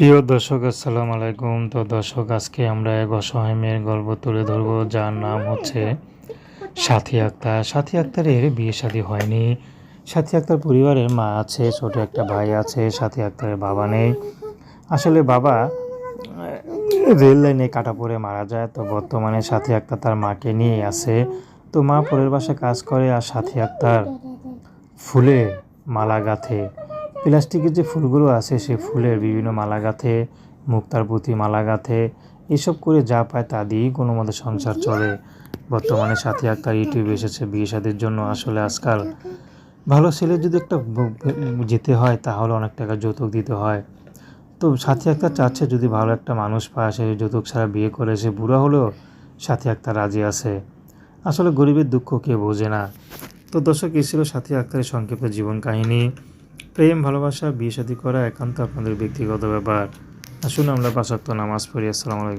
প্রিয় দর্শক আসসালামু আলাইকুম। তো দর্শক, আজকে আমরা এক অসহায় মেয়ের গল্প তুলে ধরবো, যার নাম হচ্ছে সাথী আক্তার। সাথী আক্তারের বিয়ে শাদী হয়নি। সাথী আক্তার পরিবারের মা আছে, ছোট একটা ভাই আছে। সাথী আক্তারের বাবা নেই। আসলে বাবা রেল লাইনে কাটা পড়ে মারা যায়। তো বর্তমানে সাথী আক্তার তার মাকে নিয়ে আছে। তো মা পরের বাসায় কাজ করে, আর সাথী আক্তার ফুলে মালা গাঁথে। প্লাস্টিকের যে ফুলগুলো আছে সেই ফুলের বিভিন্ন মালা গাঁথে, মুক্তার পুঁতি মালা গাঁথে। এসব করে যা পায় তা দিয়েই কোনো মতে সংসার চলে। বর্তমানে সাথী আক্তার ইউটিউবে এসেছে বিয়ে শাদীর জন্য। আসলে আজকাল ভালো ছেলে যদি একটা যেতে হয় তাহলে অনেক টাকা যৌতুক দিতে হয়। তো সাথী আক্তার চাচ্ছে যদি ভালো একটা মানুষ পায়, সে যৌতুক ছাড়া বিয়ে করে, সে বুড়া হলেও সাথী আক্তার রাজি আছে। আসলে গরিবের দুঃখ কেউ বোঝে না। তো দর্শক, এই ছিল সাথী আক্তারের সংক্ষিপ্ত জীবন কাহিনী। প্রেম, ভালোবাসা, বিয়ে শাদী করা একান্ত আপনাদের ব্যক্তিগত ব্যাপার। আসুন আমরা ৫ ওয়াক্ত নামাজ পড়ি। আসসালামু আলাইকুম।